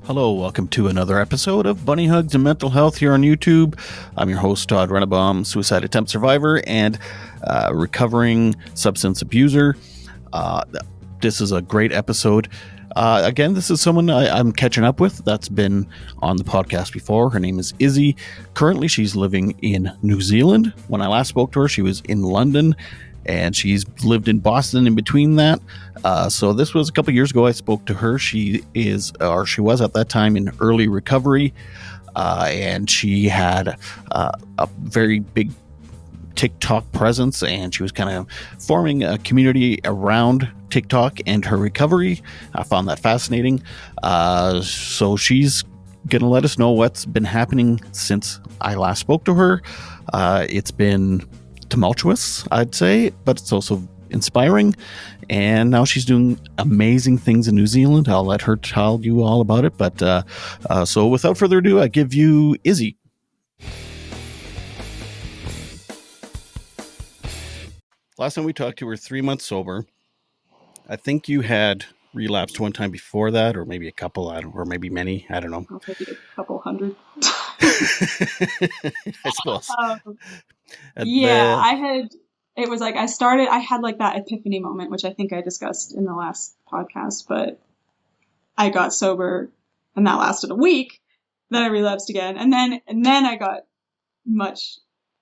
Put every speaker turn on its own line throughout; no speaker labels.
Hello, welcome to another episode of Bunny Hugs and Mental Health here on YouTube. I'm your host, Todd Rennebaum, suicide attempt survivor and recovering substance abuser. This is a great episode. Again, this is someone I'm catching up with that's been on the podcast before. Her name is Izzy. Currently, she's living in New Zealand. When I last spoke to her, she was in London, and she's lived in Boston in between that. So this was a couple years ago I spoke to her. She was at that time in early recovery, and she had a very big TikTok presence, and she was kind of forming a community around TikTok and her recovery. I found that fascinating. So she's going to let us know what's been happening since I last spoke to her. It's been tumultuous, I'd say, but it's also inspiring. And now she's doing amazing things in New Zealand. I'll let her tell you all about it. But so without further ado, I give you Izzy. Last time we talked, you were 3 months sober. I think you had relapsed one time before that, or maybe a couple, or maybe many. I don't know.
Maybe a couple hundred.
I suppose.
I had like that epiphany moment, which I think I discussed in the last podcast, but I got sober and that lasted a week. Then I relapsed again. And then I got much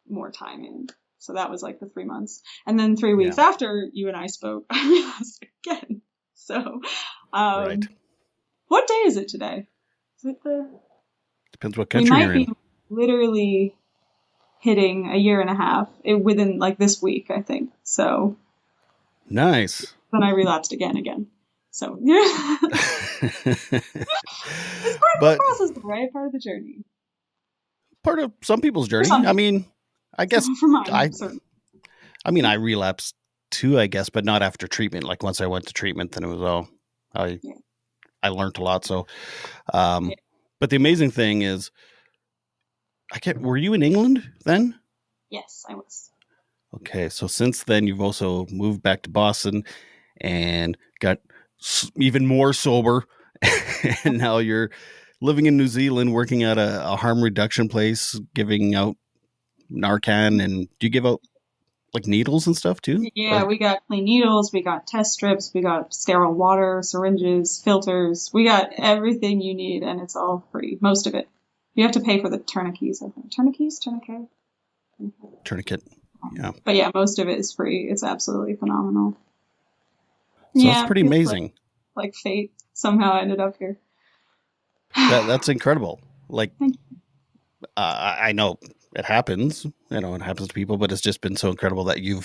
more time in. So that was like the 3 months. And then 3 weeks after you and I spoke, I relapsed again. So,
right.
What day is it today? Is it
Depends what country you're in.
We might be literally hitting a year and a half within like this week, I think. So
nice.
Then I relapsed again. So yeah, it's part of the process, right? Part of the journey.
Part of some people's journey. I mean, I guess
for mine,
I relapsed too, I guess, but not after treatment. Like once I went to treatment, then it was I learned a lot. So, but the amazing thing is, were you in England then?
Yes, I was.
Okay. So since then you've also moved back to Boston and got even more sober. And now you're living in New Zealand, working at a harm reduction place, giving out Narcan. And do you give out like needles and stuff too?
Yeah, we got clean needles, we got test strips, we got sterile water, syringes, filters. We got everything you need, and it's all free. Most of it. You have to pay for the tourniquets, I think. Tourniquet?
Tourniquet, yeah.
But yeah, most of it is free. It's absolutely phenomenal.
So that's pretty amazing.
Like fate somehow ended up here.
That's incredible. Like, I know it happens. It happens to people, but it's just been so incredible that you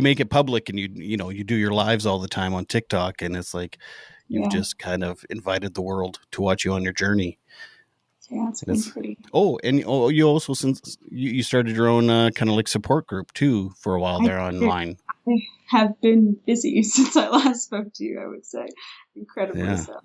make it public, and you do your lives all the time on TikTok, and it's like you've just kind of invited the world to watch you on your journey.
Yeah, it's been pretty.
Oh, and you also, since you started your own kind of like support group too for a while there online.
I have been busy since I last spoke to you, I would say. Incredibly so.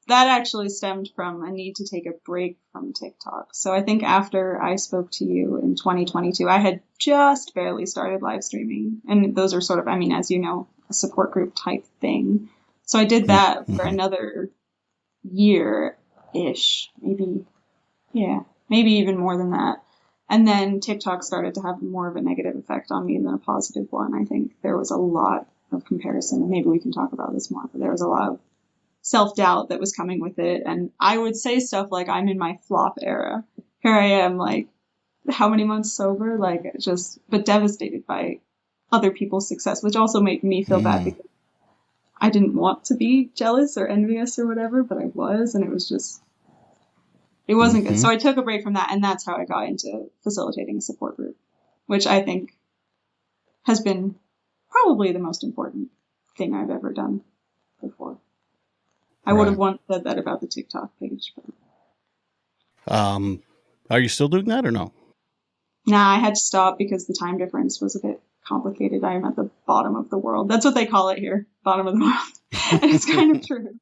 That actually stemmed from a need to take a break from TikTok. So I think after I spoke to you in 2022, I had just barely started live streaming. And those are sort of, as you know, a support group type thing. So I did that for another year-ish, maybe even more than that. And then TikTok started to have more of a negative effect on me than a positive one. I think there was a lot of comparison, and maybe we can talk about this more, but there was a lot of self-doubt that was coming with it. And I would say stuff like, I'm in my flop era. Here I am, like, how many months sober? Like, but devastated by other people's success, which also made me feel bad because I didn't want to be jealous or envious or whatever, but I was, and it wasn't good. So I took a break from that, and that's how I got into facilitating a support group, which I think has been probably the most important thing I've ever done before. I would have once said that about the TikTok page. But...
are you still doing that or no?
Nah, I had to stop because the time difference was a bit complicated. I am at the bottom of the world. That's what they call it here, bottom of the world. And it's kind of true.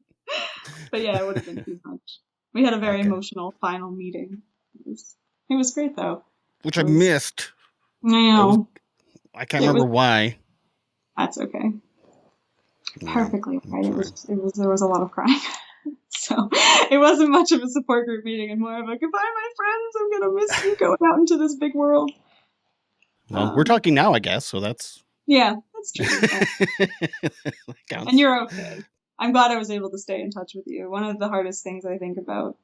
But yeah, it would have been too much. We had a very emotional final meeting. It was great though.
Which I missed.
I know.
I can't remember why.
That's okay. Perfectly right. There was a lot of crying. So it wasn't much of a support group meeting and more of a goodbye, my friends. I'm going to miss you going out into this big world.
Well, we're talking now, I guess. So that's.
Yeah, that's true.
Counts.
And you're okay. I'm glad I was able to stay in touch with you. One of the hardest things I think about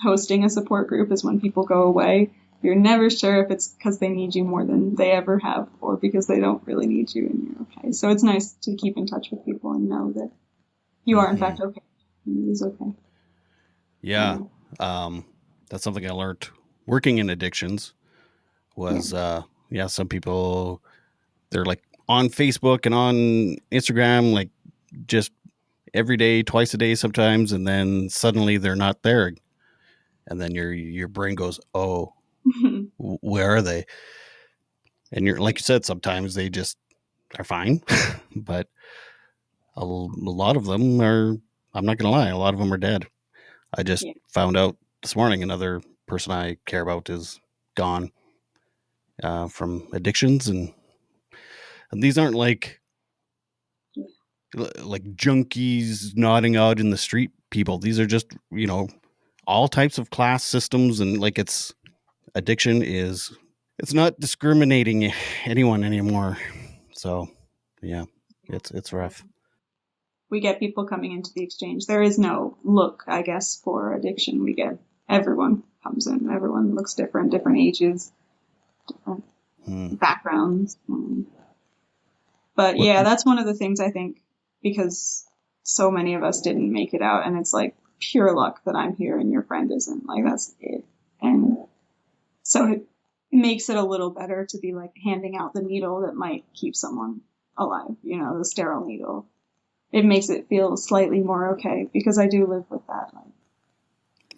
hosting a support group is when people go away. You're never sure if it's because they need you more than they ever have or because they don't really need you and you're okay. So it's nice to keep in touch with people and know that you are in fact okay. And it is okay.
Yeah. That's something I learned working in addictions was, some people, they're like on Facebook and on Instagram, like just every day, twice a day sometimes. And then suddenly they're not there. And then your brain goes, oh, where are they? And you're, like you said, sometimes they just are fine, but a lot of them are, I'm not going to lie, a lot of them are dead. I just found out this morning another person I care about is gone from addictions, and these aren't like junkies nodding out in the street people. These are just, all types of class systems, and like addiction is, it's not discriminating anyone anymore. So yeah, it's rough.
We get people coming into the exchange. There is no look, I guess, for addiction. We get everyone comes in. Everyone looks different ages, different backgrounds. But yeah, that's one of the things I think, because so many of us didn't make it out, and it's like pure luck that I'm here and your friend isn't. Like, that's it. And so it makes it a little better to be like handing out the needle that might keep someone alive, the sterile needle. It makes it feel slightly more okay, because I do live with that, like,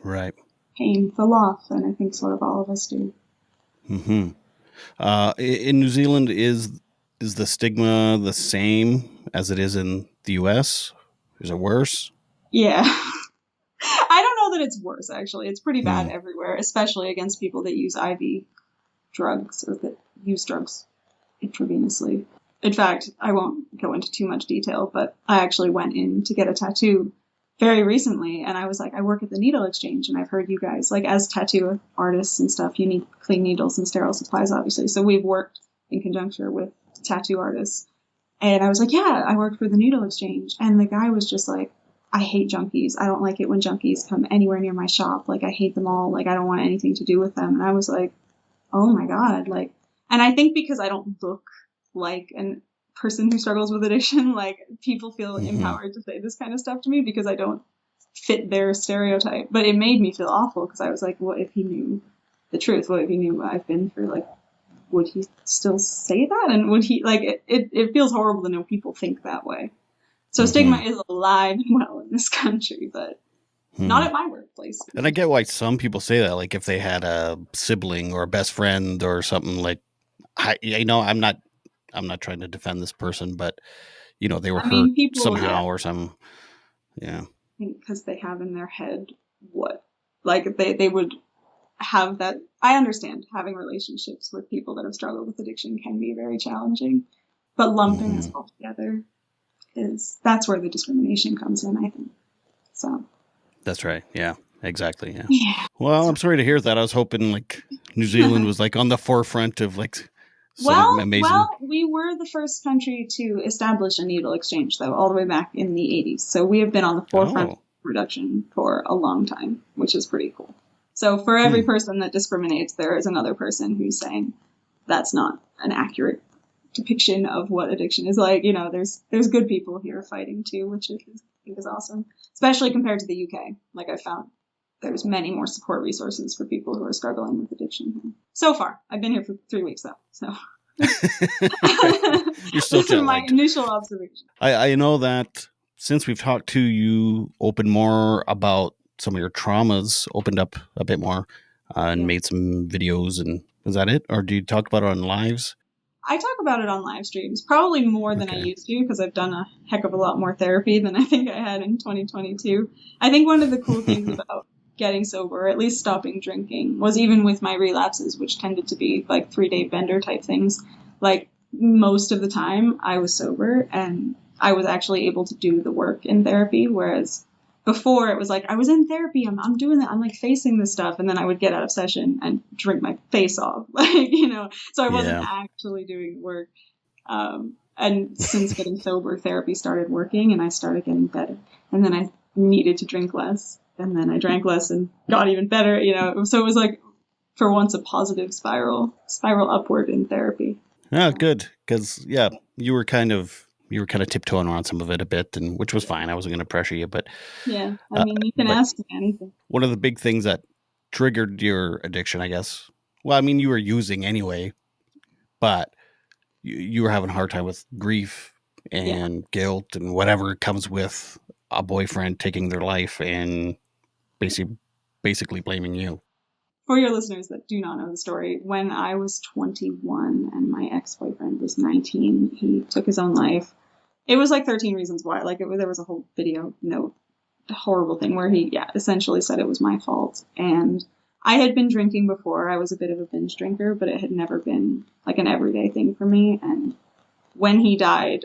right,
pain, the loss, and I think sort of all of us do.
Mm-hmm. In New Zealand, is the stigma the same as it is in the U.S.? Is it worse?
Yeah. I don't know that it's worse, actually. It's pretty bad everywhere, especially against people that use IV drugs or that use drugs intravenously. In fact, I won't go into too much detail, but I actually went in to get a tattoo very recently, and I was like, I work at the needle exchange, and I've heard you guys, like, as tattoo artists and stuff, you need clean needles and sterile supplies, obviously. So we've worked in conjunction with tattoo artists. And I was like, yeah, I work for the needle exchange. And the guy was just like, I hate junkies. I don't like it when junkies come anywhere near my shop. Like, I hate them all. Like, I don't want anything to do with them. And I was like, oh my God. Like, and I think because I don't look like a person who struggles with addiction, like, people feel empowered to say this kind of stuff to me because I don't fit their stereotype. But it made me feel awful because I was like, what if he knew the truth? What if he knew what I've been through? Like, would he still say that? And would he, like, it feels horrible to know people think that way. So stigma is alive and well in this country, but not at my workplace.
And I get why some people say that, like if they had a sibling or a best friend or something, like, I'm not trying to defend this person, but they were hurt somehow or something. Yeah.
I think because they have in their head what, like, they would have that. I understand having relationships with people that have struggled with addiction can be very challenging, but lumping us all together that's where the discrimination comes in, I think. So
that's right. Yeah, exactly. Yeah. Well, I'm sorry to hear that. I was hoping like New Zealand was like on the forefront of like amazing.
Well, we were the first country to establish a needle exchange, though, all the way back in the 80s. So we have been on the forefront of reduction for a long time, which is pretty cool. So for every person that discriminates, there is another person who's saying that's not an accurate depiction of what addiction is like. There's good people here fighting too, which I think is awesome, especially compared to the UK. Like, I found there's many more support resources for people who are struggling with addiction. So far, I've been here for 3 weeks though, so
you're still
this is my initial observation.
I know that since we've talked to you, open more about some of your traumas, opened up a bit more, and made some videos. And is that it, or do you talk about it on lives?
I talk about it on live streams, probably more than I used to, because I've done a heck of a lot more therapy than I think I had in 2022. I think one of the cool things about getting sober, or at least stopping drinking, was even with my relapses, which tended to be like 3-day bender type things, like most of the time I was sober and I was actually able to do the work in therapy, whereas before it was like, I was in therapy, I'm doing that, I'm like facing this stuff, and then I would get out of session and drink my face off, like, so I wasn't
Yeah.
actually doing work. And since getting sober, therapy started working, and I started getting better. And then I needed to drink less, and then I drank less and got even better, So it was like, for once, a positive spiral upward in therapy.
Yeah, good. Because you were kind of tiptoeing around some of it a bit, and which was fine. I wasn't going to pressure you, but
Yeah, I
uh,
mean, you can
but
ask me anything.
one of the big things that triggered your addiction, I guess. Well, I mean, you were using anyway, but you were having a hard time with grief
Yeah.
and guilt and whatever comes with a boyfriend taking their life and basically blaming you.
For your listeners that do not know the story, when I was 21 and my ex-boyfriend was 19, he took his own life. It was like 13 Reasons Why. Like, there was a whole video note, horrible thing where he, essentially said it was my fault. And I had been drinking before. I was a bit of a binge drinker, but it had never been like an everyday thing for me. And when he died,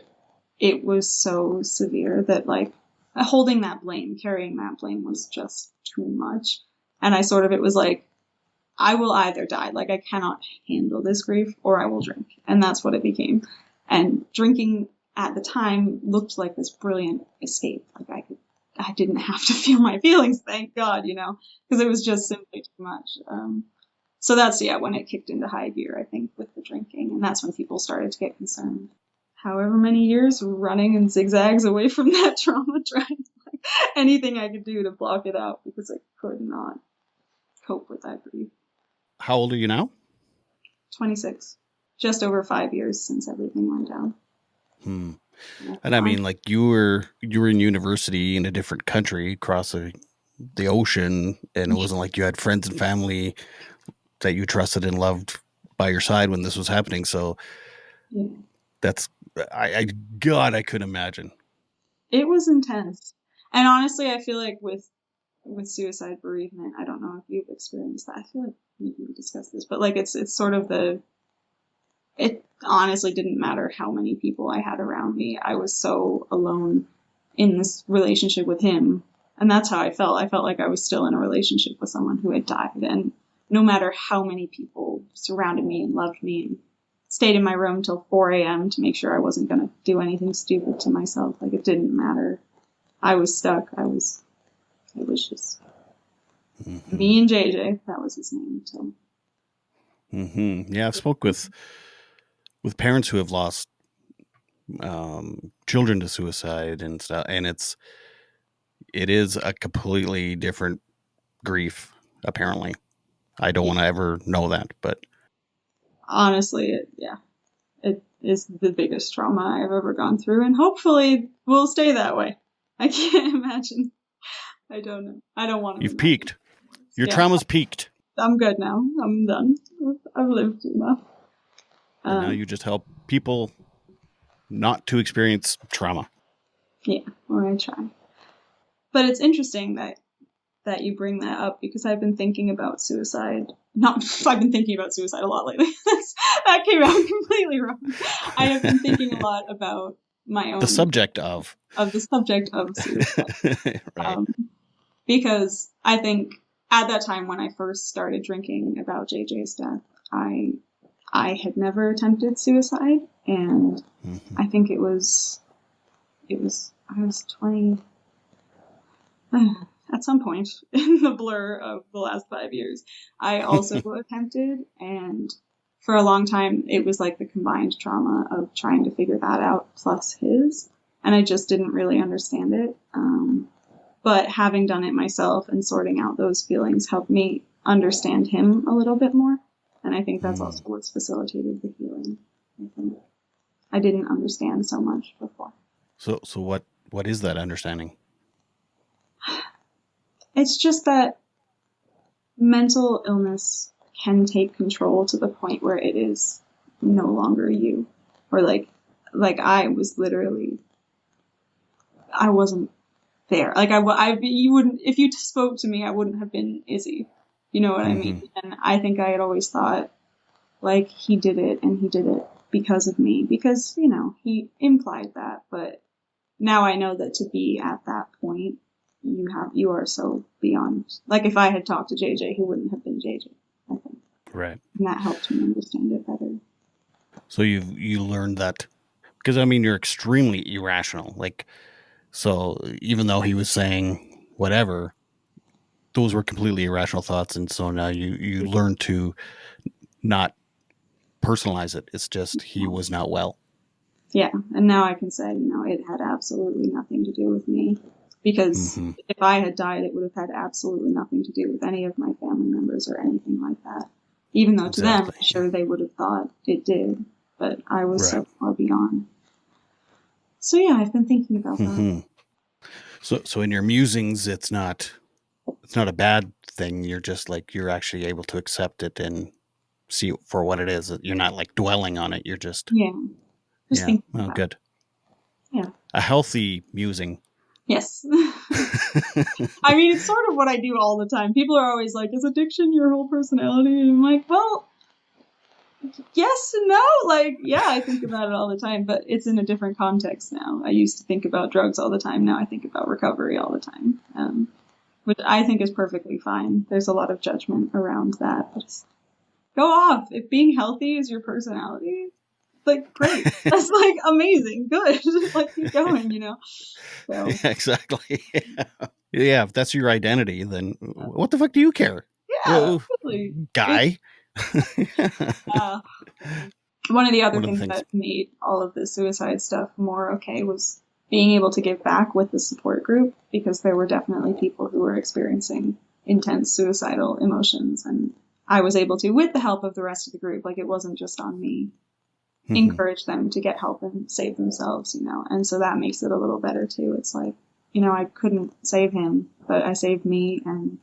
it was so severe that, like, holding that blame, carrying that blame was just too much. And it was like, I will either die, like, I cannot handle this grief, or I will drink. And that's what it became. And drinking at the time looked like this brilliant escape. Like, I didn't have to feel my feelings, thank God, because it was just simply too much. So that's, when it kicked into high gear, I think, with the drinking. And that's when people started to get concerned. However many years running in zigzags away from that trauma, trying anything I could do to block it out, because I could not cope with that grief.
How old are you now?
26. Just over 5 years since everything went down.
And I mean, like, you were in university in a different country across the ocean, and it wasn't like you had friends and family that you trusted and loved by your side when this was happening. So that's, God, I couldn't imagine.
It was intense. And honestly, I feel like with suicide bereavement, I don't know if you've experienced that. I feel like maybe we discussed this, but like, it's sort of it honestly didn't matter how many people I had around me. I was so alone in this relationship with him. And that's how I felt. I felt like I was still in a relationship with someone who had died. And no matter how many people surrounded me and loved me and stayed in my room till 4 a.m. to make sure I wasn't going to do anything stupid to myself, like, it didn't matter. I was stuck. It was just me and JJ. That was his name. So.
Yeah, I've spoke with parents who have lost children to suicide and stuff, and it is a completely different grief. Apparently, I don't want to ever know that, but
Honestly, it is the biggest trauma I've ever gone through, and hopefully will stay that way. I can't imagine. I don't know. I don't want to.
You've peaked. Your trauma's peaked.
I'm good now. I'm done. I've lived enough.
And now you just help people not to experience trauma.
Yeah, or I try. But it's interesting that you bring that up, because I've been thinking about suicide. I've been thinking about suicide a lot lately. That came out completely wrong. I have been thinking a lot about my own...
The subject of
suicide.
Right.
Because I think at that time when I first started drinking about JJ's death, I had never attempted suicide, and I think I was 20 at some point in the blur of the last 5 years. I also attempted, and for a long time it was like the combined trauma of trying to figure that out plus his, and I just didn't really understand it. But having done it myself and sorting out those feelings helped me understand him a little bit more. And I think that's also what's facilitated the healing. I think I didn't understand so much before.
So what is that understanding?
It's just that mental illness can take control to the point where it is no longer you. Or like I was literally, I wasn't there. Like you wouldn't, if you spoke to me, I wouldn't have been Izzy. You know what I mean? And I think I had always thought, like, he did it, and he did it because of me, because, he implied that. But now I know that to be at that point you are so beyond. Like if I had talked to JJ, he wouldn't have been JJ, I think.
Right.
And that helped me understand it better.
So you learned that, because I mean, you're extremely irrational. Like, so even though he was saying whatever, those were completely irrational thoughts. And so now you learn to not personalize it. It's just, he was not well.
Yeah. And now I can say, it had absolutely nothing to do with me, because if I had died, it would have had absolutely nothing to do with any of my family members or anything like that. Even though to them, I'm sure they would have thought it did, but I was so far beyond. So yeah, I've been thinking about that.
So in your musings, it's not a bad thing. You're just like, you're actually able to accept it and see it for what it is. You're not like dwelling on it. You're just
thinking
oh,
about
good.
Yeah.
A healthy musing.
Yes. I mean, it's sort of what I do all the time. People are always like, is addiction your whole personality? And I'm like, well, yes and no. Like, yeah, I think about it all the time, but it's in a different context now. I used to think about drugs all the time. Now I think about recovery all the time, which I think is perfectly fine. There's a lot of judgment around that. But go off. If being healthy is your personality, like, great. That's like amazing. Good. Like, keep going, So.
Yeah, exactly. Yeah, if that's your identity, then what the fuck do you care?
Yeah, absolutely.
Guy.
One of the other things that made all of the suicide stuff more okay was being able to give back with the support group, because there were definitely people who were experiencing intense suicidal emotions, and I was able to, with the help of the rest of the group, like, it wasn't just on me, encourage them to get help and save themselves, and so that makes it a little better too. It's like, I couldn't save him, but I saved me, and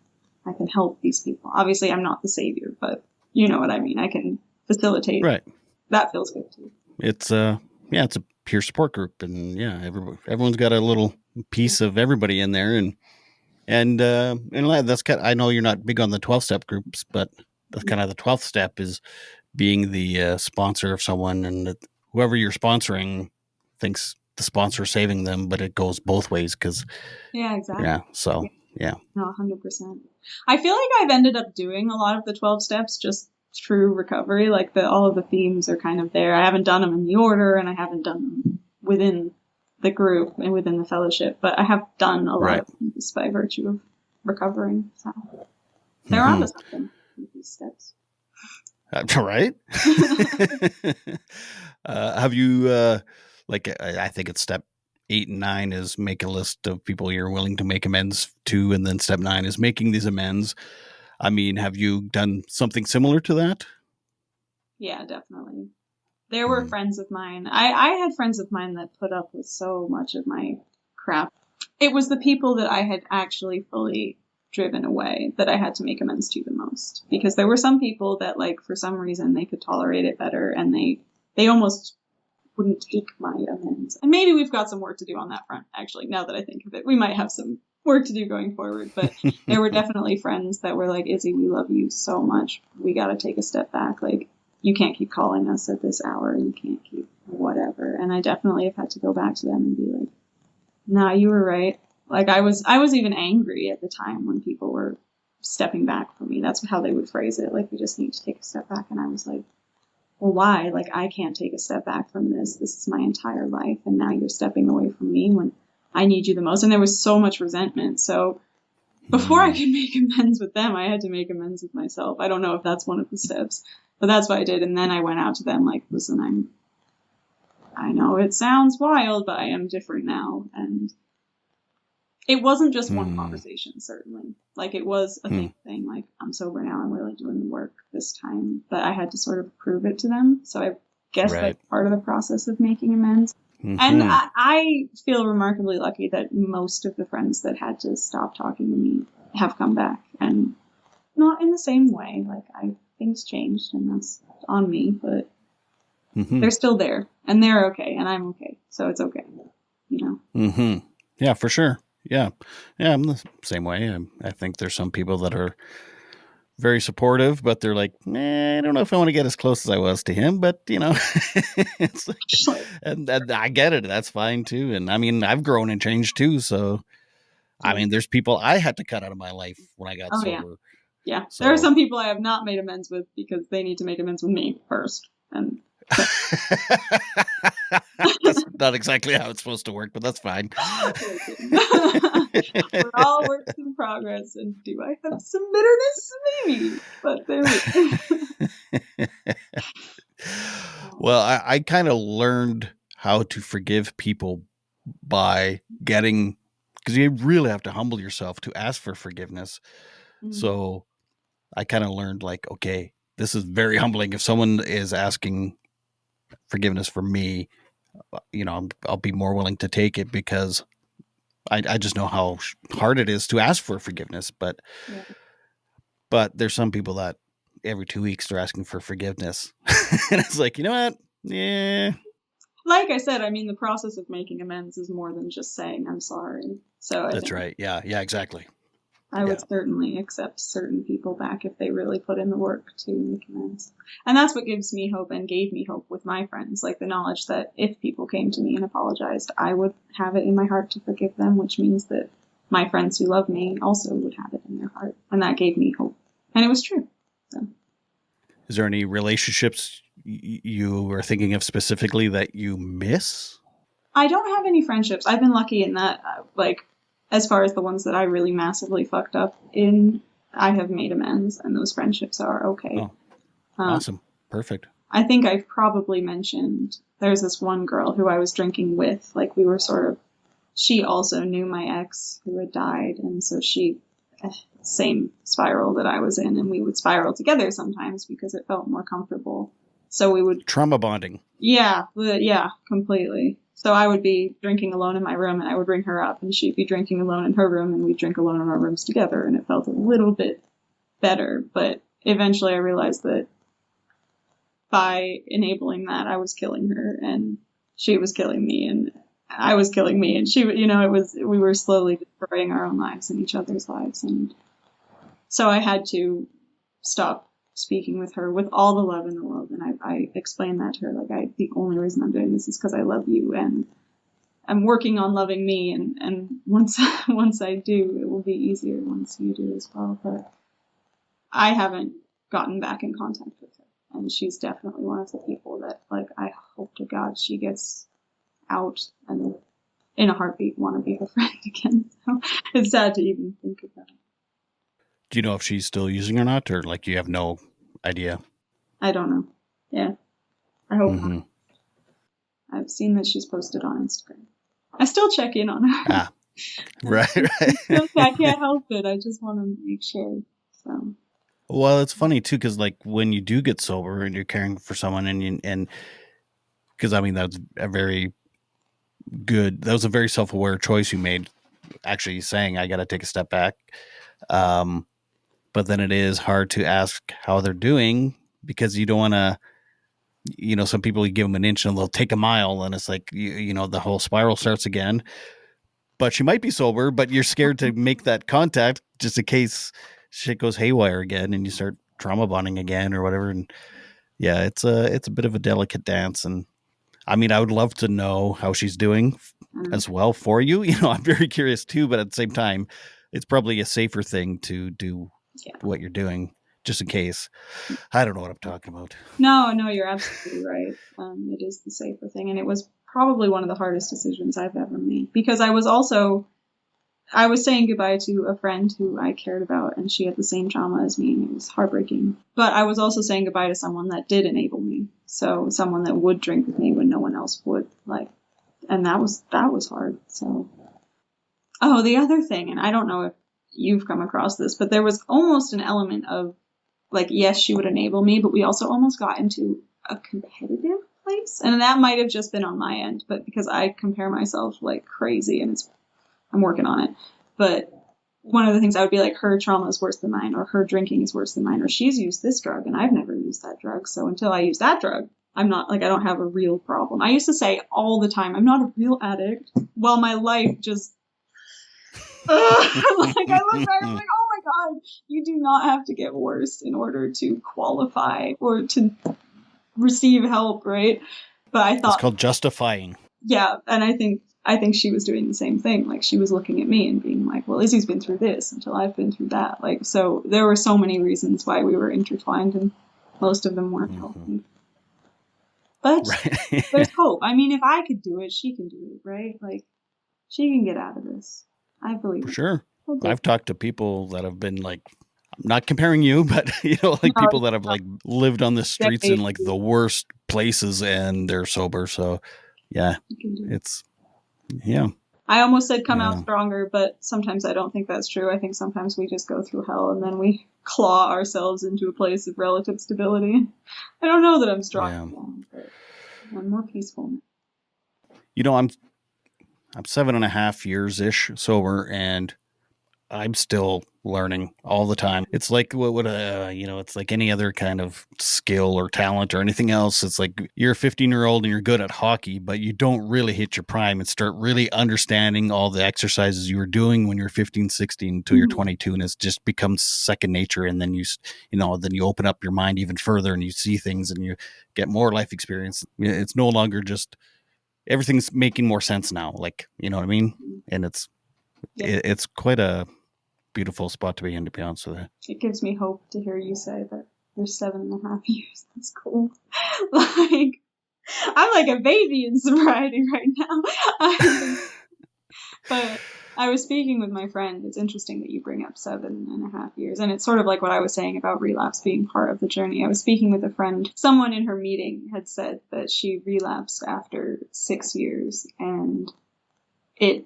I can help these people. Obviously, I'm not the savior, but you know what I mean. I can facilitate.
Right.
That feels good too.
It's it's a peer support group, and everyone's got a little piece of everybody in there, and that's kind of, I know you're not big on the 12-step groups, but that's kind of the 12th step, is being the sponsor of someone, and that whoever you're sponsoring thinks the sponsor is saving them, but it goes both ways, because
exactly.
No,
100%. I feel like I've ended up doing a lot of the 12 steps just through recovery. Like, all of the themes are kind of there. I haven't done them in the order, and I haven't done them within the group and within the fellowship, but I have done a lot of them just by virtue of recovering. So they're onto something with these steps.
Right? Have you I think it's step 8 and 9 is make a list of people you're willing to make amends to, and then step 9 is making these amends. I mean, have you done something similar to that?
Yeah, definitely. There were friends of mine. I had friends of mine that put up with so much of my crap. It was the people that I had actually fully driven away that I had to make amends to the most, because there were some people that, like, for some reason they could tolerate it better, and they almost wouldn't take my amends. And maybe we've got some work to do on that front, actually, now that I think of it. We might have some work to do going forward, but there were definitely friends that were like, Izzy, we love you so much. We got to take a step back. Like, you can't keep calling us at this hour. You can't keep whatever. And I definitely have had to go back to them and be like, nah, you were right. Like, I was even angry at the time when people were stepping back from me. That's how they would phrase it. Like, we just need to take a step back. And I was like, well, why? Like, I can't take a step back from this. This is my entire life. And now you're stepping away from me when I need you the most. And there was so much resentment. So before I could make amends with them, I had to make amends with myself. I don't know if that's one of the steps, but that's what I did. And then I went out to them like, listen, I know it sounds wild, but I am different now. And it wasn't just one conversation, certainly. Like, it was a thing, like, I'm sober now, I'm really doing the work this time. But I had to sort of prove it to them. So I guess that's part of the process of making amends. And I feel remarkably lucky that most of the friends that had to stop talking to me have come back. And not in the same way. Like, things changed, and that's on me. But they're still there. And they're okay. And I'm okay. So it's okay.
Yeah, for sure. Yeah, I'm the same way. I think there's some people that are very supportive, but they're like, I don't know if I want to get as close as I was to him, but it's like, and I get it. That's fine too. And I mean, I've grown and changed too. So I mean, there's people I had to cut out of my life when I got
Oh,
sober.
Yeah.
So.
There are some people I have not made amends with because they need to make amends with me first. And
that's not exactly how it's supposed to work, but that's fine.
We're all works in progress. And do I have some bitterness? Maybe. But there we go.
Well, I kind of learned how to forgive people by getting, because you really have to humble yourself to ask for forgiveness. Mm-hmm. So I kind of learned like, okay, this is very humbling. If someone is asking forgiveness from me, I'll be more willing to take it because I just know how hard it is to ask for forgiveness. But there's some people that every 2 weeks they're asking for forgiveness. And it's like, you know what? Yeah.
Like I said, I mean, the process of making amends is more than just saying I'm sorry. So
that's right. Yeah, exactly.
I would certainly accept certain people back if they really put in the work to make amends. And that's what gives me hope and gave me hope with my friends, like the knowledge that if people came to me and apologized, I would have it in my heart to forgive them, which means that my friends who love me also would have it in their heart. And that gave me hope. And it was true. So.
Is there any relationships you are thinking of specifically that you miss?
I don't have any friendships. I've been lucky in that, as far as the ones that I really massively fucked up in, I have made amends, and those friendships are okay.
Oh, awesome. Perfect.
I think I've probably mentioned, there's this one girl who I was drinking with, like we were she also knew my ex who had died, and so she, same spiral that I was in, and we would spiral together sometimes because it felt more comfortable. So we would...
Trauma bonding.
Yeah, completely. So I would be drinking alone in my room, and I would bring her up, and she'd be drinking alone in her room, and we'd drink alone in our rooms together, and it felt a little bit better. But eventually I realized that by enabling that, I was killing her, and she was killing me, and I was killing me, and we were slowly destroying our own lives and each other's lives. And so I had to stop speaking with her with all the love in the world, and I explained that to her, the only reason I'm doing this is because I love you, and I'm working on loving me, and once I do, it will be easier once you do as well. But I haven't gotten back in contact with her, and she's definitely one of the people that, I hope to God she gets out and in a heartbeat want to be her friend again. So it's sad to even think of that.
Do you know if she's still using or not, or you have no idea?
I don't know. Yeah. I hope not. I've seen that she's posted on Instagram. I still check in on her.
Ah, right.
I can't help it. I just want to make sure. So.
Well, it's funny too, because when you do get sober and you're caring for someone, and because I mean that was a very self-aware choice you made, actually saying I got to take a step back. But then it is hard to ask how they're doing because you don't want to, some people, you give them an inch and they'll take a mile, and it's the whole spiral starts again. But she might be sober, but you're scared to make that contact just in case shit goes haywire again and you start trauma bonding again or whatever. And yeah, it's a bit of a delicate dance. And I mean, I would love to know how she's doing as well for you. I'm very curious too, but at the same time, it's probably a safer thing to do what you're doing just in case. I don't know what I'm talking about.
No, you're absolutely right. It is the safer thing. And it was probably one of the hardest decisions I've ever made, because I was saying goodbye to a friend who I cared about, and she had the same trauma as me, and it was heartbreaking. But I was also saying goodbye to someone that did enable me. So someone that would drink with me when no one else would, and that was hard. So, the other thing, and I don't know if you've come across this, but there was almost an element of, yes, she would enable me, but we also almost got into a competitive place. And that might have just been on my end, but because I compare myself like crazy, and I'm working on it. But one of the things I would be her trauma is worse than mine, or her drinking is worse than mine, or she's used this drug and I've never used that drug. So until I use that drug, I'm not I don't have a real problem. I used to say all the time, I'm not a real addict, while my life just, I look back, I'm like, oh my God, you do not have to get worse in order to qualify or to receive help, right? But I thought
it's called justifying.
Yeah, and I think I think she was doing the same thing. Like, she was looking at me and being like, well, Izzy's been through this until I've been through that. Like, so there were so many reasons why we were intertwined, and most of them weren't healthy. But
Right.
there's hope. I mean, if I could do it, she can do it, right? Like, she can get out of this. I believe
For
it.
sure.
Okay.
I've talked to people that have been like, I'm not comparing you, but like
No,
people that have like lived on the streets in
decades.
like the worst places and they're sober. So yeah,
You can do it.
it's, yeah.
I almost said come out
Yeah.
stronger, but sometimes I don't think that's true. I think sometimes we just go through hell and then we claw ourselves into a place of relative stability. I don't know that I'm strong
Yeah.
now, but I'm more peaceful.
I'm 7.5 years ish sober, and I'm still learning all the time. It's like it's like any other kind of skill or talent or anything else. It's like you're a 15-year-old and you're good at hockey, but you don't really hit your prime and start really understanding all the exercises you were doing when you're 15, 16 until you're 22, and it's just becomes second nature. And then then you open up your mind even further and you see things and you get more life experience. It's no longer just everything's making more sense now. Like, you know what I mean? And it's quite a beautiful spot to be in, to be honest with you.
It gives me hope to hear you say that you're 7.5 years. That's cool. Like, I'm like a baby in sobriety right now. But I was speaking with my friend. It's interesting that you bring up 7.5 years. And it's sort of like what I was saying about relapse being part of the journey. I was speaking with a friend. Someone in her meeting had said that she relapsed after 6 years, and it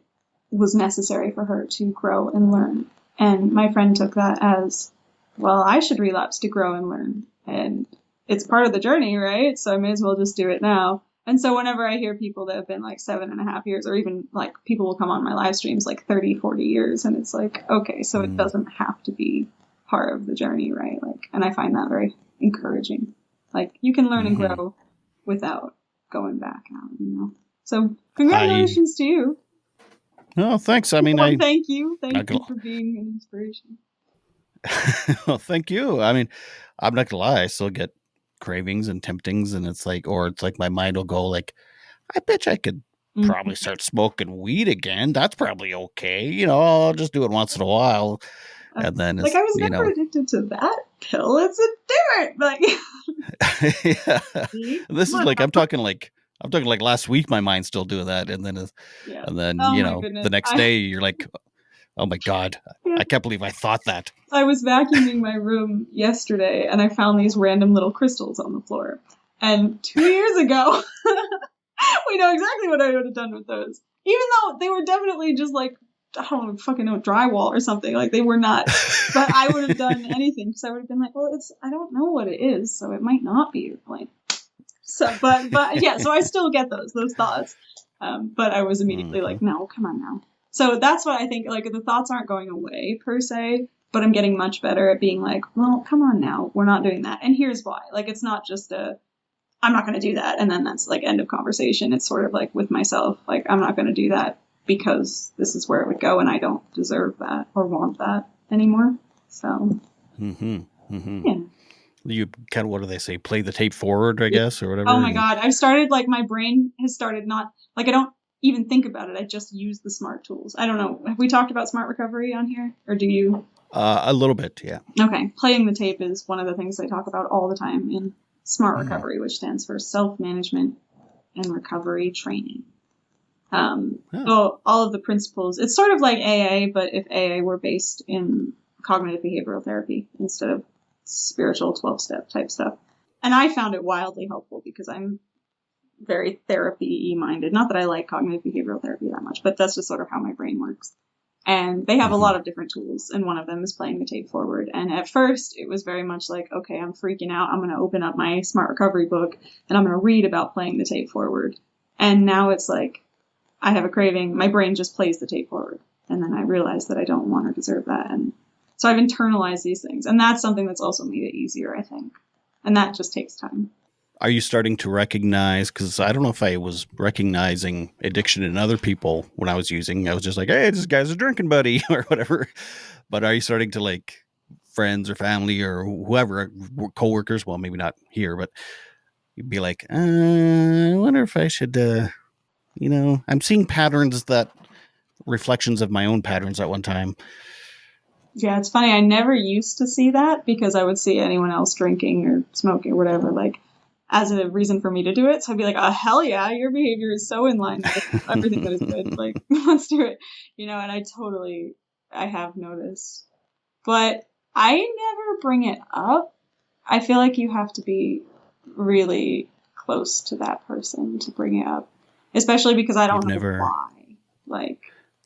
was necessary for her to grow and learn. And my friend took that as, well, I should relapse to grow and learn. And it's part of the journey, right? So I may as well just do it now. And so whenever I hear people that have been like 7.5 years, or even like people will come on my live streams like 30, 40 years, and it's like, okay, so it doesn't have to be part of the journey, right? Like, and I find that very encouraging. Like, you can learn and grow without going back out, So congratulations to you.
Oh, thanks. I mean,
thank you for being an inspiration.
Well, thank you. I mean, I'm not gonna lie, I still get cravings and temptings, and it's like my mind will go like, I bet I could probably start smoking weed again. That's probably okay. I'll just do it once in a while. And then
like, I was never addicted to that pill. It's a different, like,
yeah. This is like I'm talking like last week my mind's still doing that, and then the next day you're like, oh my God, I can't believe I thought that.
I was vacuuming my room yesterday and I found these random little crystals on the floor. And 2 years ago, we know exactly what I would have done with those. Even though they were definitely just like, I don't fucking know, drywall or something. Like, they were not. But I would have done anything because I would have been like, well, I don't know what it is, so it might not be your point. So, but yeah, so I still get those thoughts. But I was immediately like, no, come on now. So that's what I think, like, the thoughts aren't going away per se, but I'm getting much better at being like, well, come on now, we're not doing that. And here's why. Like, it's not just I'm not going to do that, and then that's like end of conversation. It's sort of like with myself, like, I'm not going to do that because this is where it would go, and I don't deserve that or want that anymore. So, yeah.
You kind of, what do they say? Play the tape forward, I guess, or whatever.
Oh my God. I've started, like, my brain has started not, like, I don't even think about it. I just use the smart tools. I don't know. Have we talked about smart recovery on here? Or do you?
A little bit, yeah.
Okay. Playing the tape is one of the things I talk about all the time in smart recovery, which stands for self-management and recovery training. So all of the principles, it's sort of like AA, but if AA were based in cognitive behavioral therapy instead of spiritual 12-step type stuff. And I found it wildly helpful because I'm very therapy minded. Not that I like cognitive behavioral therapy that much, but that's just sort of how my brain works. And they have a lot of different tools, and one of them is playing the tape forward. And at first, it was very much like, okay, I'm freaking out. I'm going to open up my smart recovery book, and I'm going to read about playing the tape forward. And now it's like, I have a craving. My brain just plays the tape forward. And then I realize that I don't want or deserve that. And so I've internalized these things. And that's something that's also made it easier, I think. And that just takes time.
Are you starting to recognize, because I don't know if I was recognizing addiction in other people when I was using, I was just like, hey, this guy's a drinking buddy or whatever. But are you starting to, like, friends or family or whoever, coworkers, well, maybe not here, but you'd be like, I wonder if I should I'm seeing patterns that reflections of my own patterns at one time.
Yeah, it's funny. I never used to see that because I would see anyone else drinking or smoking or whatever, like, as a reason for me to do it. So I'd be like, oh, hell yeah, your behavior is so in line with everything that is good. Like, let's do it. And I have noticed. But I never bring it up. I feel like you have to be really close to that person to bring it up, especially because I don't know why. Like,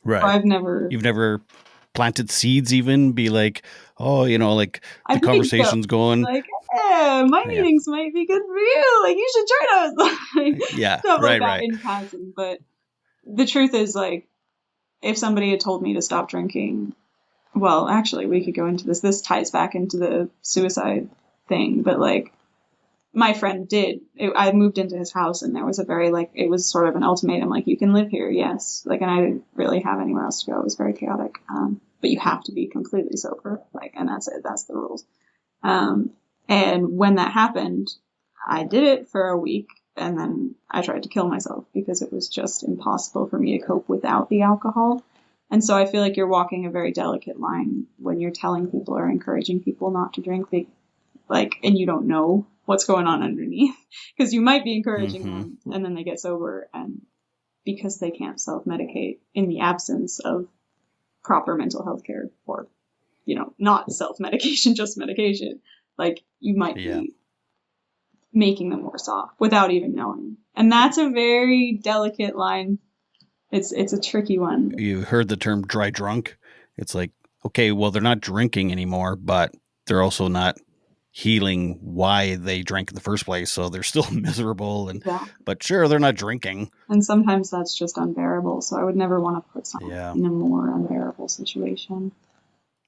right.
You've
never planted seeds, even be like, oh, like the conversation's going.
Like, my meetings might be good for you. Like, you should try those.
Yeah,
stuff like that in passing. But the truth is, like, if somebody had told me to stop drinking, well, actually, we could go into this. This ties back into the suicide thing, but like, my friend did. I moved into his house, and there was it was sort of an ultimatum, like, you can live here, yes. Like, and I didn't really have anywhere else to go. It was very chaotic. But you have to be completely sober, like, and that's it. That's the rules. And when that happened, I did it for a week, and then I tried to kill myself because it was just impossible for me to cope without the alcohol. And so I feel like you're walking a very delicate line when you're telling people or encouraging people not to drink, and you don't know what's going on underneath, because you might be encouraging them and then they get sober, and because they can't self-medicate in the absence of proper mental health care, or, not self-medication, just medication, like, you might be making them worse off without even knowing. And that's a very delicate line. It's a tricky one.
You heard the term dry drunk. It's like, okay, well, they're not drinking anymore, but they're also not healing why they drank in the first place, so they're still miserable. But sure, they're not drinking,
and sometimes that's just unbearable. So I would never want to put someone in a more unbearable situation.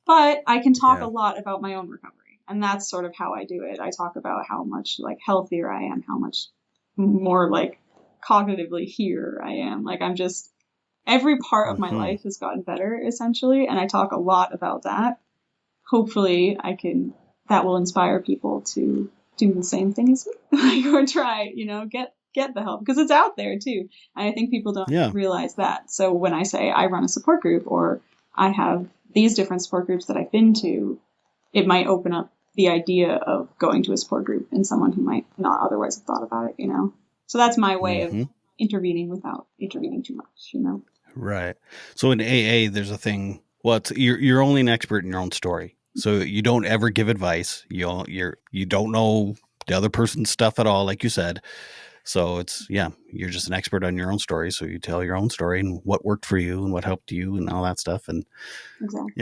But I can talk a lot about my own recovery, and that's sort of how I do it. I talk about how much, like, healthier I am, how much more, like, cognitively here I am. Like, I'm just, every part of my life has gotten better, essentially, and I talk a lot about that. Hopefully that will inspire people to do the same thing as me, or try, get the help, because it's out there too. And I think people don't realize that. So when I say I run a support group, or I have these different support groups that I've been to, it might open up the idea of going to a support group in someone who might not otherwise have thought about it, So that's my way of intervening without intervening too much,
Right. So in AA, there's a thing. Well, you're only an expert in your own story. So you don't ever give advice. You don't know the other person's stuff at all, like you said. So you're just an expert on your own story. So you tell your own story and what worked for you and what helped you and all that stuff. And
exactly.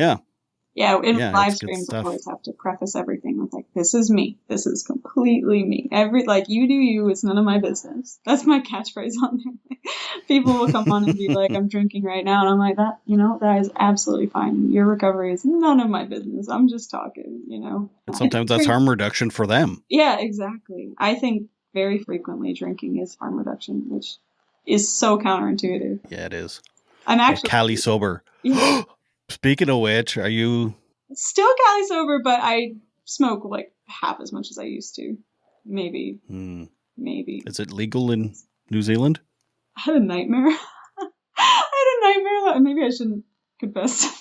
Yeah,
in live streams, I always have to preface everything with, like, this is me. This is completely me. You do you. It's none of my business. That's my catchphrase on there. People will come on and be like, I'm drinking right now. And I'm like, that is absolutely fine. Your recovery is none of my business. I'm just talking,
And sometimes that's harm reduction for them.
Yeah, exactly. I think very frequently drinking is harm reduction, which is so counterintuitive.
Yeah, it is.
I'm actually
Cali sober.
Yeah.
Speaking of which, are you
still Cali sober? But I smoke like half as much as I used to. Maybe. Maybe.
Is it legal in New Zealand?
I had a nightmare. Maybe I shouldn't confess.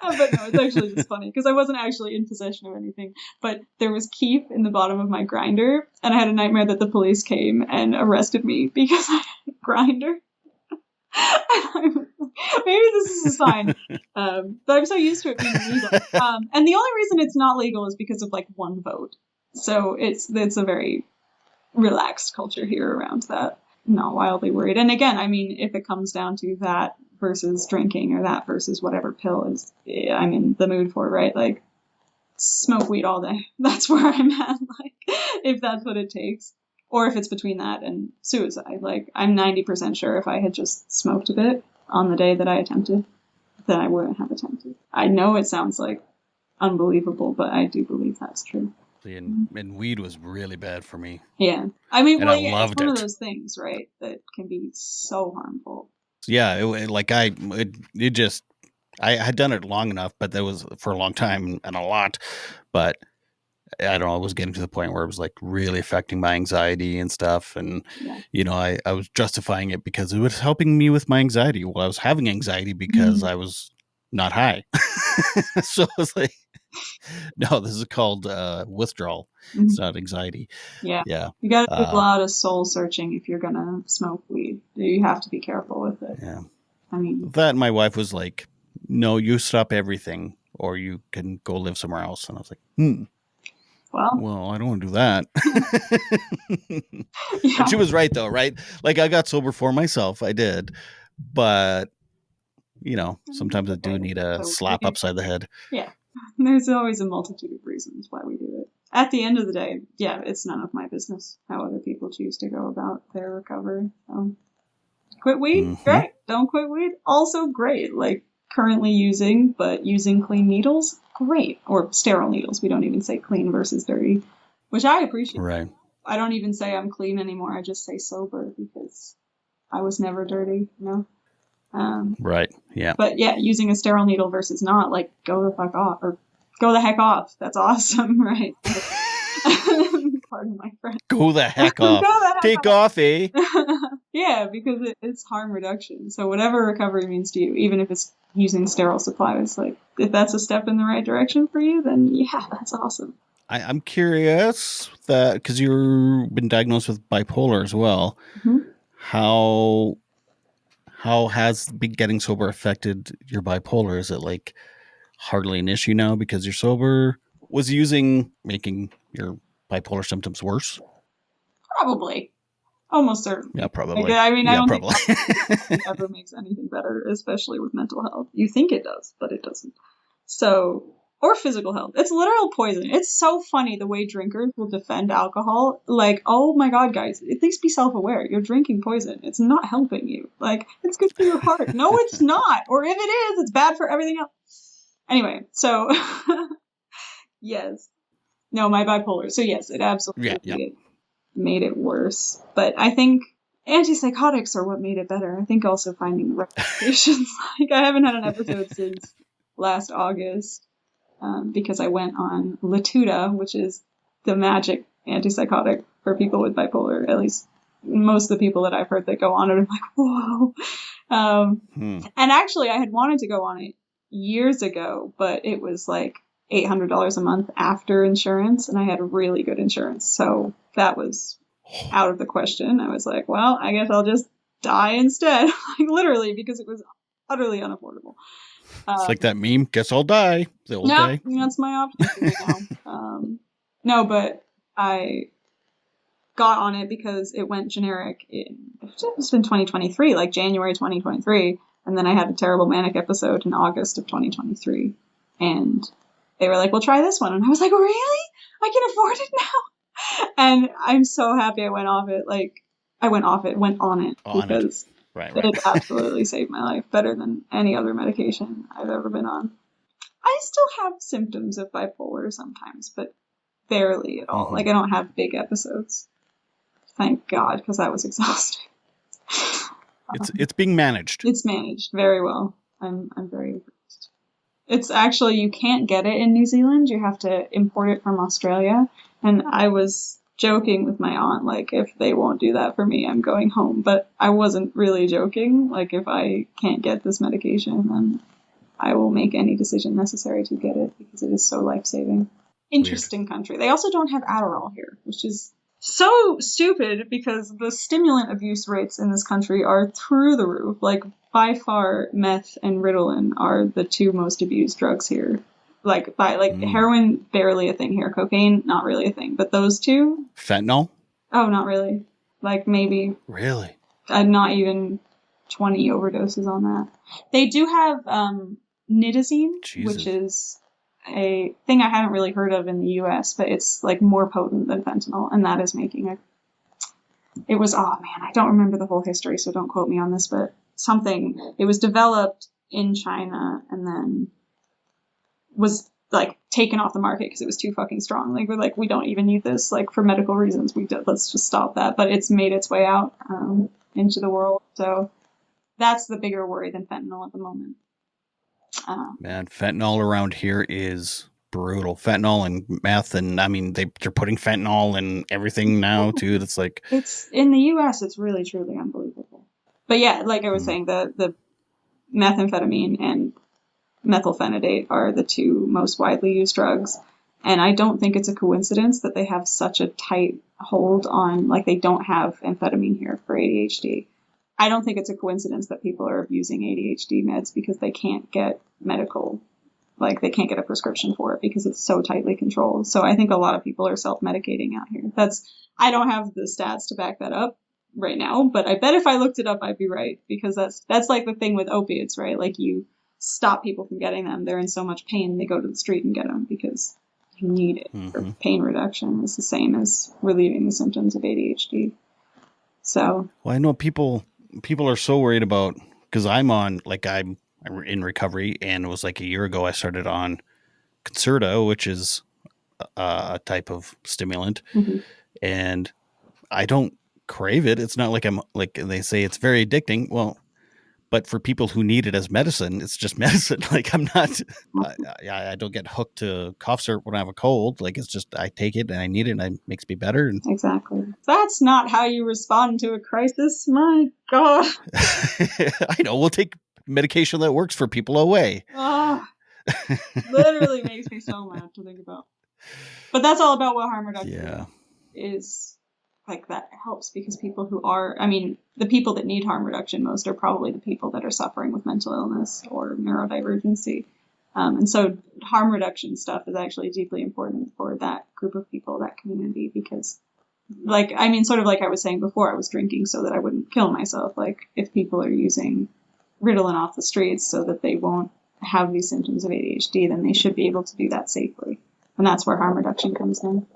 But no, it's actually just funny because I wasn't actually in possession of anything. But there was keef in the bottom of my grinder, and I had a nightmare that the police came and arrested me because I had a grinder. Maybe this is a sign. But I'm so used to it being illegal. And the only reason it's not legal is because of, like, one vote. So it's a very relaxed culture here around that. Not wildly worried. And again, I mean, if it comes down to that versus drinking, or that versus whatever pill is I'm in the mood for, right? Like, smoke weed all day. That's where I'm at. Like, if that's what it takes. Or if it's between that and suicide. Like, I'm 90% sure if I had just smoked a bit on the day that I attempted, then I wouldn't have attempted. I know it sounds like unbelievable, but I do believe that's true.
And weed was really bad for me.
Yeah. I mean,
I loved
it's one of those things, right, that can be so harmful.
Yeah, I had done it long enough, but that was for a long time and a lot. But I don't know, I was getting to the point where it was like really affecting my anxiety and stuff. And,
Yeah.
I was justifying it because it was helping me with my anxiety. Well, I was having anxiety because I was not high. So I was like, no, this is called withdrawal. It's not anxiety.
Yeah.
Yeah.
You got to do a lot of soul searching if you're going to smoke weed. You have to be careful with it.
Yeah.
I mean,
That my wife was like, no, you stop everything or you can go live somewhere else. And I was like, well, I don't want to do that.
yeah.
And she was right, though, right? Like, I got sober for myself. I did. But, sometimes I do need a slap upside the head.
Yeah. There's always a multitude of reasons why we do it. At the end of the day, yeah, it's none of my business how other people choose to go about their recovery. Quit weed? Great. Don't quit weed? Also great. Like, currently using clean needles? Great. Or sterile needles. We don't even say clean versus dirty, which I appreciate.
Right.
I don't even say I'm clean anymore. I just say sober because I was never dirty,
Right. Yeah.
But yeah, using a sterile needle versus not, like, go the fuck off or go the heck off. That's awesome, right? Pardon my French.
Go the heck off. Take off, eh?
Yeah, because it's harm reduction. So whatever recovery means to you, even if it's using sterile supplies, like, if that's a step in the right direction for you, then yeah, that's awesome.
I'm curious that because you've been diagnosed with bipolar as well. How has getting sober affected your bipolar? Is it like hardly an issue now because you're sober? Was using making your bipolar symptoms worse?
Probably. Almost certainly.
Yeah, probably.
Like, I mean, I don't
probably.
think it ever makes anything better, especially with mental health. You think it does, but it doesn't. So, or physical health. It's literal poison. It's so funny the way drinkers will defend alcohol. Like, oh my god, guys, at least be self-aware. You're drinking poison. It's not helping you. Like, it's good for your heart. No, it's not. Or if it is, it's bad for everything else. Anyway, so, yes. No, my bipolar. So yes, it absolutely made it worse. But I think antipsychotics are what made it better. I think also finding recommendations. Like, I haven't had an episode since last August because I went on Latuda, which is the magic antipsychotic for people with bipolar. At least most of the people that I've heard that go on it, I'm like, whoa. And actually, I had wanted to go on it years ago, but it was like $800 a month after insurance, and I had really good insurance, so that was out of the question. I was like, well, I guess I'll just die instead, like, literally, because it was utterly unaffordable.
It's like that meme, guess I'll die. The old guy.
That's my option right now. No, but I got on it because it went generic it's been 2023, like January 2023, and then I had a terrible manic episode in August of 2023, and they were like, well, try this one. And I was like, really? I can afford it now? And I'm so happy I went on it, because it absolutely saved my life, better than any other medication I've ever been on. I still have symptoms of bipolar sometimes, but barely at all. Like, I don't have big episodes. Thank God, because that was exhausting.
It's being managed.
It's managed very well. I'm very impressed. It's actually, you can't get it in New Zealand. You have to import it from Australia. And I was joking with my aunt, like, if they won't do that for me, I'm going home. But I wasn't really joking. Like, if I can't get this medication, then I will make any decision necessary to get it because it is so life-saving. Interesting country. They also don't have Adderall here, which is so stupid because the stimulant abuse rates in this country are through the roof. Like, by far, meth and Ritalin are the two most abused drugs here. Heroin, barely a thing here. Cocaine, not really a thing. But those two?
Fentanyl?
Oh, not really. Like, maybe.
Really?
Not even 20 overdoses on that. They do have nitazene, which is a thing I haven't really heard of in the US, but it's like more potent than fentanyl, and that is making I don't remember the whole history, so don't quote me on this, but it was developed in China and then was like taken off the market because it was too fucking strong. Like, we're like, we don't even need this, like, for medical reasons. Let's just stop that. But it's made its way out into the world, so that's the bigger worry than fentanyl at the moment.
Man, fentanyl around here is brutal. Fentanyl and meth, and I mean they're putting fentanyl in everything now too. It's like
It's in the U.S. It's really truly unbelievable. But yeah, like I was saying, the methamphetamine and methylphenidate are the two most widely used drugs. And I don't think it's a coincidence that they have such a tight hold on, like they don't have amphetamine here for ADHD. I don't think it's a coincidence that people are abusing ADHD meds because they can't get medical, like they can't get a prescription for it because it's so tightly controlled. So I think a lot of people are self-medicating out here. I don't have the stats to back that up right now, but I bet if I looked it up, I'd be right, because that's like the thing with opiates, right? Like you stop people from getting them. They're in so much pain, they go to the street and get them because you need it for pain reduction. It's the same as relieving the symptoms of ADHD. So,
well, I know people are so worried about, because I'm in recovery, and it was like a year ago I started on Concerta, which is a type of stimulant, and I don't crave it. It's not like I'm like they say it's very addicting. Well, but for people who need it as medicine, it's just medicine. Like I'm not, I don't get hooked to cough syrup when I have a cold. Like it's just, I take it and I need it and it makes me better. And
exactly. That's not how you respond to a crisis. My God.
I know, we'll take medication that works for people away.
Oh, literally makes me so mad to think about. But that's all about what harm reduction is. Like that helps because people who are, I mean, the people that need harm reduction most are probably the people that are suffering with mental illness or neurodivergency. And so harm reduction stuff is actually deeply important for that group of people, that community, because like, I mean, sort of like I was saying before, I was drinking so that I wouldn't kill myself. Like if people are using Ritalin off the streets so that they won't have these symptoms of ADHD, then they should be able to do that safely. And that's where harm reduction comes in.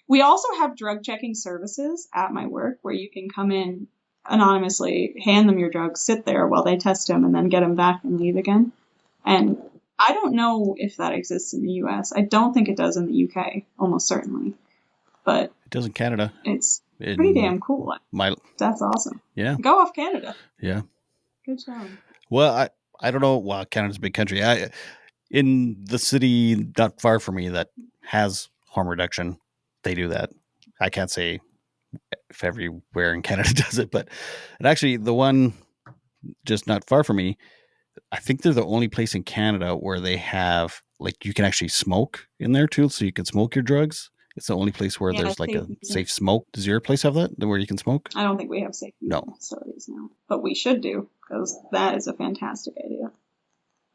We also have drug checking services at my work where you can come in anonymously, hand them your drugs, sit there while they test them, and then get them back and leave again. And I don't know if that exists in the US. I don't think it does in the UK, almost certainly. But
it does in Canada.
It's pretty damn cool. That's awesome.
Yeah.
Go off Canada.
Yeah.
Good job.
Well, I don't know. Well, Canada's a big country. In the city not far from me that has harm reduction, they do that. I can't say if everywhere in Canada does it, but and actually the one just not far from me, I think they're the only place in Canada where they have like you can actually smoke in there too, so you can smoke your drugs. It's the only place where there's like a safe smoke. Does your place have that, where you can smoke?
I don't think we have safe facilities now, but we should do, because that is a fantastic idea.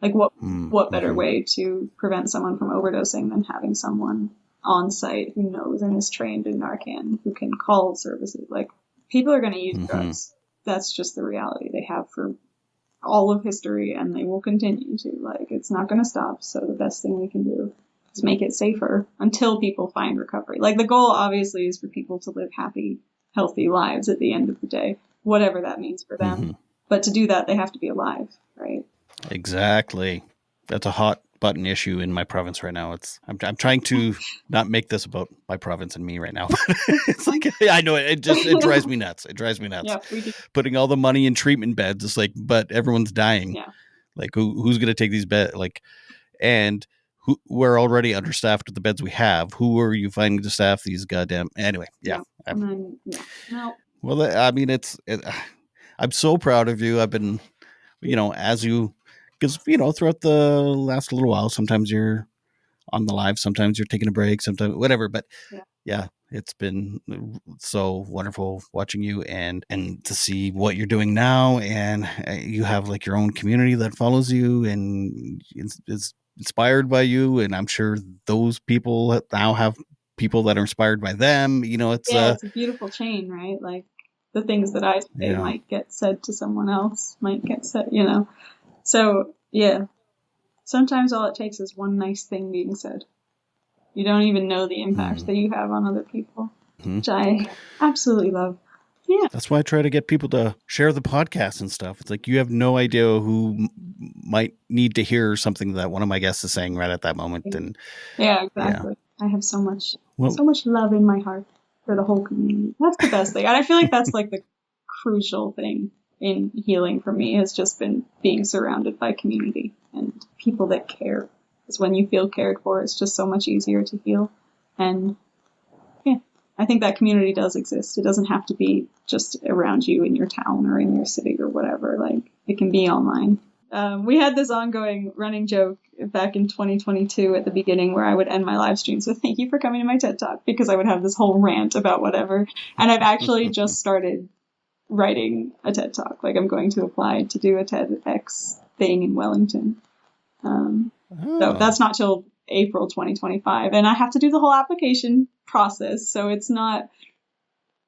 Like what better way to prevent someone from overdosing than having someone on site who knows and is trained in Narcan, who can call services. Like people are going to use drugs. That's just the reality. They have for all of history, and they will continue to. Like it's not going to stop. So the best thing we can do is make it safer until people find recovery. Like the goal obviously is for people to live happy, healthy lives at the end of the day, whatever that means for them. But to do that, they have to be alive, right?
Exactly. That's a hot button issue in my province right now. I'm trying to not make this about my province and me right now. It's like I know it drives me nuts. It drives me nuts.
Yeah, we do.
Putting all the money in treatment beds. It's like, but everyone's dying.
Yeah.
Like who's going to take these beds? Like, and we're already understaffed with the beds we have. Who are you finding to staff these goddamn? Anyway, yeah.
No.
Well, I mean, I'm so proud of you. I've been, as you. Because, throughout the last little while, sometimes you're on the live, sometimes you're taking a break, sometimes whatever. But yeah, it's been so wonderful watching you and to see what you're doing now. And you have like your own community that follows you and is inspired by you. And I'm sure those people now have people that are inspired by them. It's
a beautiful chain, right? Like the things that I say might get said to someone else, might get said, So, yeah, sometimes all it takes is one nice thing being said. You don't even know the impact that you have on other people, which I absolutely love. Yeah.
That's why I try to get people to share the podcast and stuff. It's like you have no idea who might need to hear something that one of my guests is saying right at that moment. And
yeah, exactly. Yeah. I have so much love in my heart for the whole community. That's the best thing. And I feel like that's like the crucial thing in healing for me has just been being surrounded by community and people that care. Because when you feel cared for, it's just so much easier to heal. And yeah, I think that community does exist. It doesn't have to be just around you in your town or in your city or whatever. Like, it can be online. We had this ongoing running joke back in 2022 at the beginning where I would end my live streams with "thank you for coming to my TED Talk," because I would have this whole rant about whatever. And I've actually just started writing a TED Talk. Like, I'm going to apply to do a TEDx thing in Wellington. So that's not till April 2025. And I have to do the whole application process. So it's not...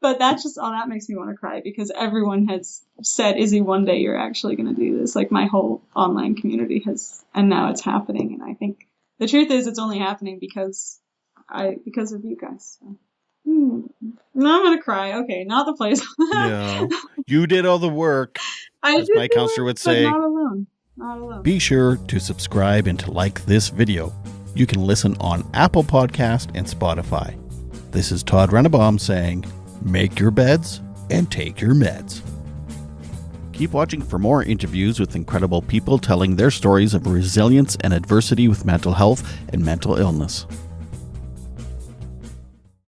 But that makes me want to cry, because everyone has said, "Izzy, one day you're actually going to do this." Like, my whole online community has, and now it's happening. And I think the truth is it's only happening because of you guys. So. Now I'm going to cry. Okay, not the place.
No, you did all the work. As my counselor would say,
not alone. Not alone.
Be sure to subscribe and to like this video. You can listen on Apple Podcast and Spotify. This is Todd Rennebaum saying, make your beds and take your meds. Keep watching for more interviews with incredible people telling their stories of resilience and adversity with mental health and mental illness.